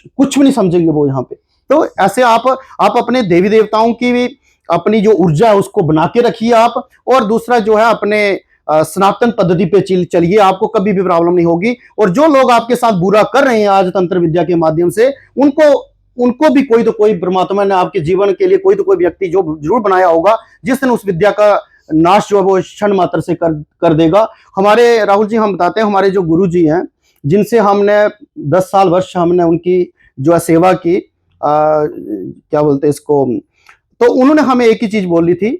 B: कुछ भी नहीं समझेंगे वो यहाँ पे। तो ऐसे आप अपने देवी देवताओं की भी अपनी जो ऊर्जा है उसको बना के रखिए आप। और दूसरा जो है, अपने सनातन पद्धति पे चलिए, आपको कभी भी प्रॉब्लम नहीं होगी। और जो लोग आपके साथ बुरा कर रहे हैं आज तंत्र विद्या के माध्यम से, उनको भी कोई तो कोई परमात्मा ने आपके जीवन के लिए कोई तो कोई व्यक्ति जो जरूर बनाया होगा, जिस दिन उस विद्या का नाश जो है वो क्षण मात्र से कर देगा। हमारे राहुल जी, हम बताते हैं, हमारे जो गुरु जी हैं, जिनसे हमने 10 साल वर्ष हमने उनकी जो है सेवा की, क्या बोलते हैं इसको, तो उन्होंने हमें एक ही चीज बोली थी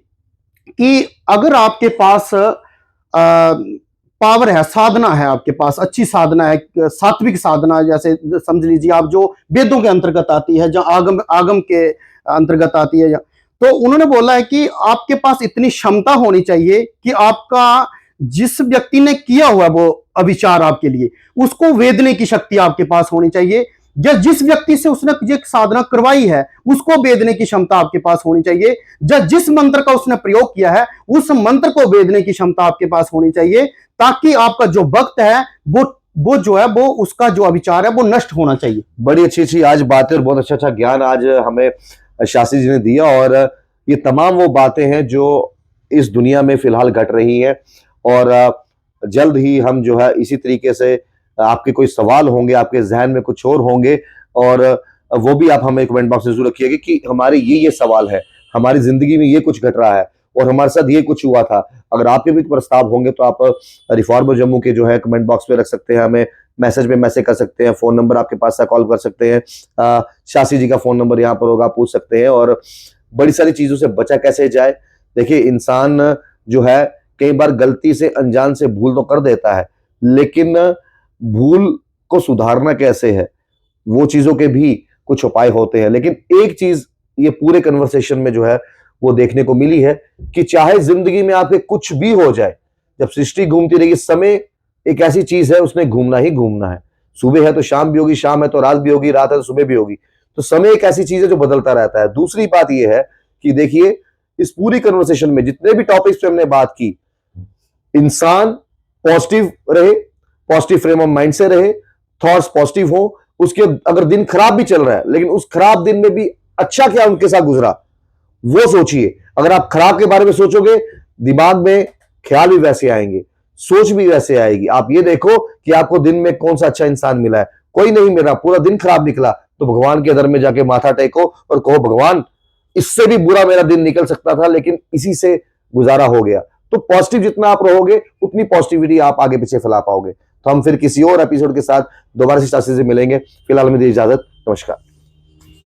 B: कि अगर आपके पास पावर है, साधना है, आपके पास अच्छी साधना है, सात्विक साधना, जैसे समझ लीजिए आप जो वेदों के अंतर्गत आती है, जहां आगम के अंतर्गत आती है, तो उन्होंने बोला है कि आपके पास इतनी क्षमता होनी चाहिए कि आपका जिस व्यक्ति ने किया हुआ वो अविचार आपके लिए, उसको वेदने की शक्ति आपके पास होनी चाहिए, या जिस व्यक्ति से उसने ये साधना करवाई है उसको वेदने की क्षमता आपके पास होनी चाहिए, या जिस मंत्र का उसने प्रयोग किया है उस मंत्र को वेदने की क्षमता आपके पास होनी चाहिए, ताकि आपका जो भक्त है वो जो है वो उसका जो अविचार है वो नष्ट होना चाहिए।
A: बड़ी अच्छी आज बातें और बहुत अच्छा ज्ञान आज हमें शास्त्री जी ने दिया, और ये तमाम वो बातें हैं जो इस दुनिया में फिलहाल घट रही हैं। और जल्द ही हम जो है इसी तरीके से, आपके कोई सवाल होंगे, आपके जहन में कुछ और होंगे, और वो भी आप हमें कमेंट बॉक्स में जरूर रखिएगा कि हमारे ये सवाल है, हमारी जिंदगी में ये कुछ घट रहा है और हमारे साथ ये कुछ हुआ था। अगर आपके भी प्रस्ताव होंगे तो आप रिफॉर्मर जम्मू के जो है कमेंट बॉक्स में रख सकते हैं, हमें मैसेज में मैसेज कर सकते हैं, फोन नंबर आपके पास है कॉल कर सकते हैं, शासी जी का फोन नंबर यहाँ पर होगा, पूछ सकते हैं। और बड़ी सारी चीजों से बचा कैसे जाए, देखिए इंसान जो है कई बार गलती से अनजान से भूल तो कर देता है, लेकिन भूल को सुधारना कैसे है वो चीजों के भी कुछ उपाय होते हैं। लेकिन एक चीज ये पूरे कन्वर्सेशन में जो है वो देखने को मिली है कि चाहे जिंदगी में आपके कुछ भी हो जाए, जब सृष्टि घूमती रहेगी, समय एक ऐसी चीज है उसने घूमना ही घूमना है। सुबह है तो शाम भी होगी, शाम है तो रात भी होगी, रात है तो सुबह भी होगी। तो समय एक ऐसी चीज है जो बदलता रहता है। दूसरी बात यह है कि देखिए इस पूरी कन्वर्सेशन में जितने भी टॉपिक्स पे हमने बात की, इंसान पॉजिटिव रहे, पॉजिटिव फ्रेम ऑफ माइंड से रहे, थॉट्स पॉजिटिव हो। उसके अगर दिन खराब भी चल रहा है लेकिन उस खराब दिन में भी अच्छा क्या उनके साथ गुजरा वो सोचिए। अगर आप खराब के बारे में सोचोगे, दिमाग में ख्याल भी वैसे आएंगे, सोच भी वैसे आएगी। आप ये देखो कि आपको दिन में कौन सा अच्छा इंसान मिला है, कोई नहीं मिला, पूरा दिन खराब निकला, तो भगवान के दर में जाके माथा टेको और कहो भगवान इससे भी बुरा मेरा दिन निकल सकता था लेकिन इसी से गुजारा हो गया। तो पॉजिटिव जितना आप रहोगे उतनी पॉजिटिविटी आप आगे पीछे फैला पाओगे। तो हम फिर किसी और एपिसोड के साथ दोबारा से मिलेंगे। फिलहाल मुझे इजाजत, नमस्कार।